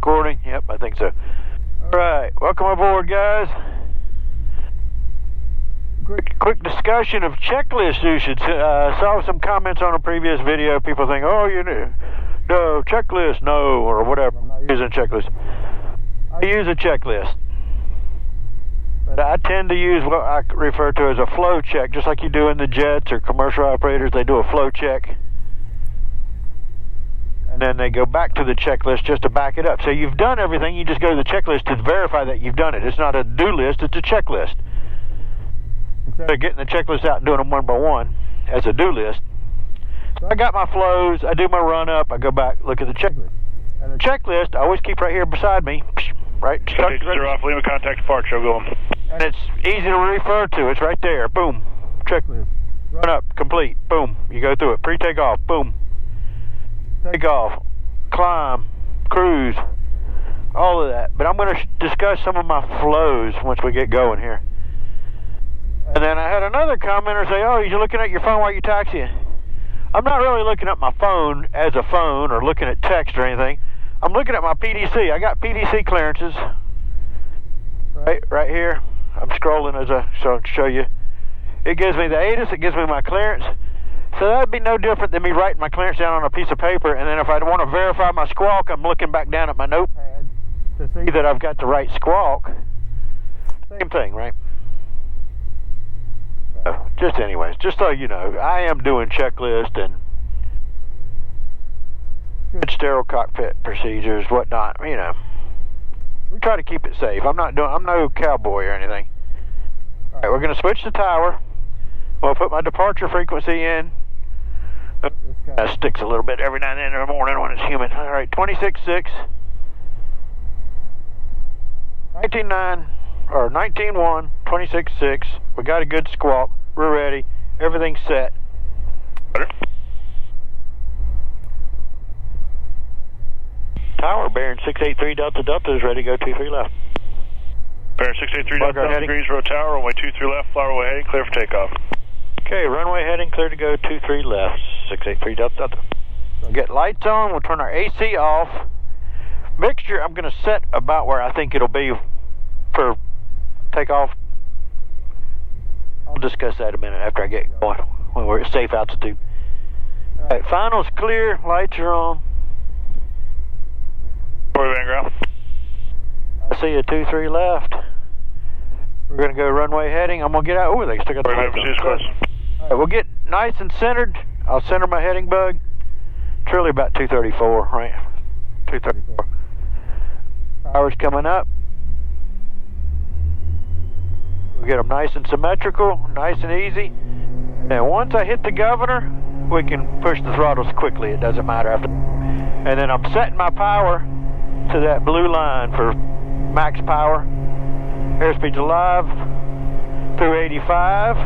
recording? Yep, I think so. Alright, welcome aboard, guys. Quick discussion of checklists usage. Saw some comments on a previous video. People think, oh, no, checklist, no, or whatever. I'm not using a checklist. I use a checklist. But I tend to use what I refer to as a flow check, just like you do in the jets or commercial operators. They do a flow check. And then they go back to the checklist just to back it up. So you've done everything, you just go to the checklist to verify that you've done it. It's not a do list, it's a checklist. Instead of getting the checklist out and doing them one by one as a do list. So I got my flows, I do my run up, I go back, look at the checklist. And the checklist I always keep right here beside me. Right? Stage 0 off, Lima, contact departure, going. And it's easy to refer to, it's right there, boom. Checklist. Run up, complete, boom. You go through it, pre-takeoff, boom. Take off, climb, cruise, all of that. But I'm going to discuss some of my flows once we get going here. And then I had another commenter say, oh, you're looking at your phone while you're taxiing. I'm not really looking at my phone as a phone or looking at text or anything. I'm looking at my PDC. I got PDC clearances right here. I'm scrolling as I show you. It gives me the ATIS, it gives me my clearance. So that would be no different than me writing my clearance down on a piece of paper, and then if I want to verify my squawk, I'm looking back down at my notepad to see that I've got the right squawk. Same thing, right? So, just anyways, just so you know, I am doing checklist and good sterile cockpit procedures, whatnot, you know. We try to keep it safe. I'm no cowboy or anything. Alright, we're going to switch the tower. We'll put my departure frequency in. This kind of sticks a little bit every now and then in the morning when it's humid. Alright, 26.6. 19.9, or 19.1, 26.6. We got a good squawk. We're ready. Everything's set. Tower, Baron 683 Delta Delta is ready to go 23 left. Baron 683 Delta, Greensboro Tower, runway 23 left, flowerway heading, clear for takeoff. Okay, runway heading, clear to go 23 left, 683 Delta Delta. We'll get lights on, we'll turn our AC off. Mixture, I'm going to set about where I think it'll be for takeoff. I'll discuss that in a minute after I get going, when we're at safe altitude. Alright, finals clear, lights are on. I see a 23 left. We're going to go runway heading. I'm going to get out. Oh, they still got the lights on. All right, we'll get nice and centered. I'll center my heading bug. It's really about 234, right? 234. Power's coming up. We'll get them nice and symmetrical, nice and easy. And once I hit the governor, we can push the throttles quickly. It doesn't matter after. And then I'm setting my power to that blue line for max power. Airspeed's alive through 85,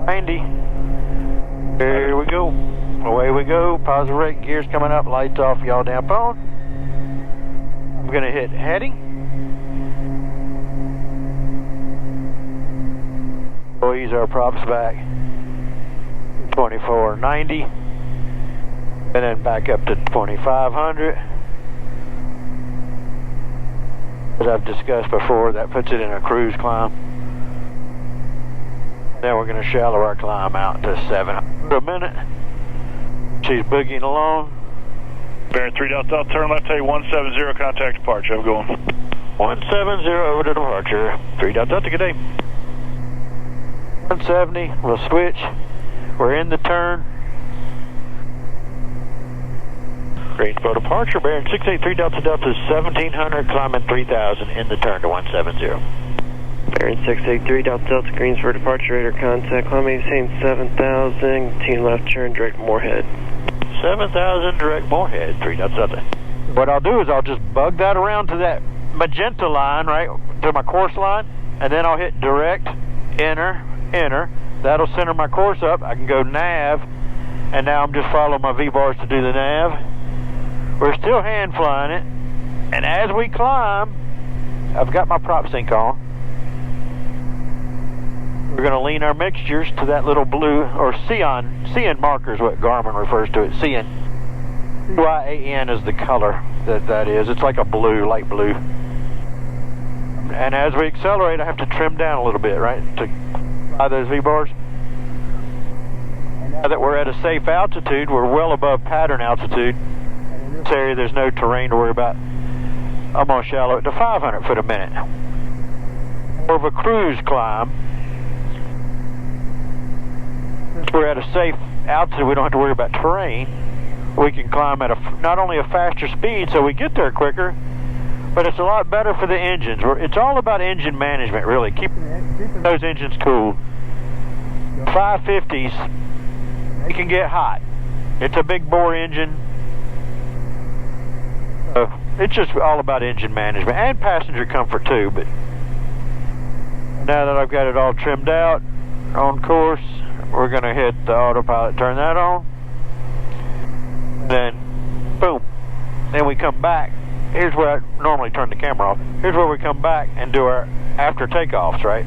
90. There we go. Away we go. Positive rate, gears coming up, lights off, y'all damp on. I'm gonna hit heading. We'll ease our props back. 2490. And then back up to 2500. As I've discussed before, that puts it in a cruise climb. Then we're going to shallow our climb out to 700 a minute. She's boogieing along. Baron 3 Delta, turn left, hey 170, contact departure. I'm going. 170 over to departure. 3 Delta, good day. 170, we'll switch. We're in the turn. Greensboro departure, Baron 683 Delta Delta is 1700, climbing 3000 in the turn to 170. Baron 683 Delta Delta, Greensboro departure, radar contact, climbing maintain 7000, team left turn, direct Moorhead. 7000, direct Moorhead, 3 Delta Delta. What I'll do is I'll just bug that around to that magenta line, right, to my course line, and then I'll hit direct, enter, enter. That'll center my course up. I can go nav, and now I'm just following my V-bars to do the nav. We're still hand flying it, and as we climb, I've got my prop sync on. We're going to lean our mixtures to that little blue, or cyan marker is what Garmin refers to it, cyan. CYAN is the color. that is. It's like a blue, light blue. And as we accelerate, I have to trim down a little bit, right, to fly those V-bars. Now that we're at a safe altitude, we're well above pattern altitude. In this area, there's no terrain to worry about. I'm going to shallow it to 500 foot a minute. More of a cruise climb. Since we're at a safe altitude, we don't have to worry about terrain. We can climb at not only a faster speed, so we get there quicker, but it's a lot better for the engines. It's all about engine management, really, keeping those engines cool. 550s, they can get hot. It's a big bore engine. It's just all about engine management and passenger comfort too. But now that I've got it all trimmed out, on course, we're going to hit the autopilot, turn that on. Then, boom. Then we come back. Here's where I normally turn the camera off. Here's where we come back and do our after takeoffs, right?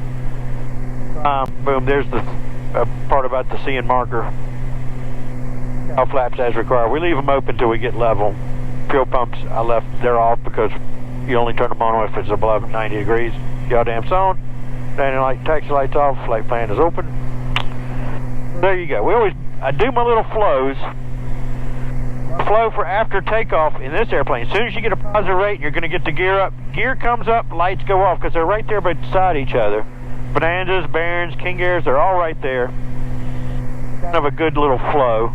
Boom, there's the part about the CN marker. Cow flaps as required. We leave them open till we get level. Fuel pumps, I left, they're off because you only turn them on if it's above 90 degrees. Y'all damn zone. Landing light, taxi lights off, flight plan is open. There you go. I do my little flows. Flow for after takeoff in this airplane. As soon as you get a positive rate, you're going to get the gear up. Gear comes up, lights go off because they're right there beside each other. Bonanzas, Barons, King Airs, they're all right there. Kind of a good little flow.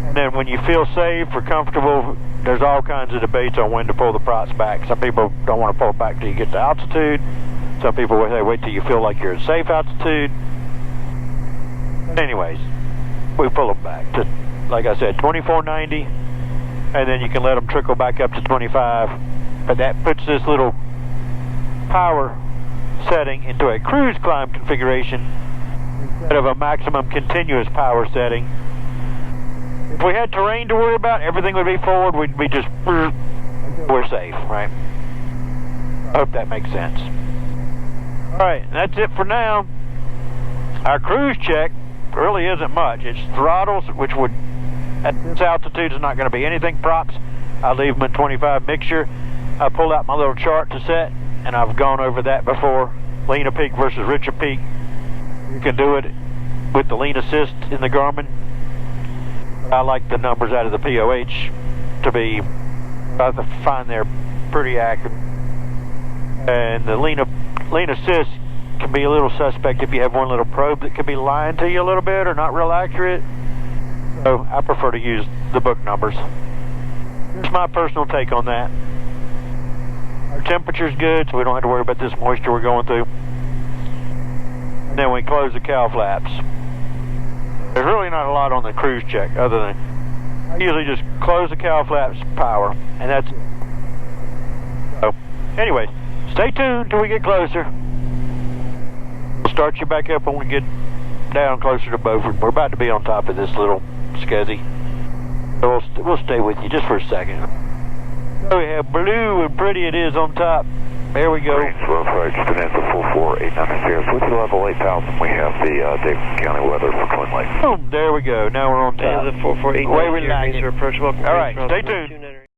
And then when you feel safe or comfortable, there's all kinds of debates on when to pull the props back. Some people don't want to pull it back till you get to altitude. Some people will say wait till you feel like you're at safe altitude. But anyways, we pull them back to, like I said, 2490, and then you can let them trickle back up to 25. But that puts this little power setting into a cruise climb configuration instead of a maximum continuous power setting. If we had terrain to worry about, everything would be forward. We'd be just, we're safe, right? I hope that makes sense. All right, that's it for now. Our cruise check really isn't much. It's throttles, which would, at this altitude, is not going to be anything. Props, I leave them in 25 mixture. I pull out my little chart to set, and I've gone over that before. Lean peak versus richer peak. You can do it with the lean assist in the Garmin. I like the numbers out of the POH to be, I find they're pretty accurate. And the lean assist can be a little suspect if you have one little probe that could be lying to you a little bit or not real accurate. So I prefer to use the book numbers. It's my personal take on that. Our temperature's good, so we don't have to worry about this moisture we're going through. And then we close the cow flaps. There's really not a lot on the cruise check other than I usually just close the cow flaps, power, and that's it. So, anyways, stay tuned till we get closer. We'll start you back up when we get down closer to Beaufort. We're about to be on top of this little scuzzy. So we'll stay with you just for a second. So we have blue and pretty it is on top. There we go. Greensboro approach, Bonanza 4489 with level 8000. We have the Davidson County weather for Twin Lakes. Boom, there we go. Now we're on top. Bonanza 4489 way we like it. Approach, welcome. All right, stay tuned.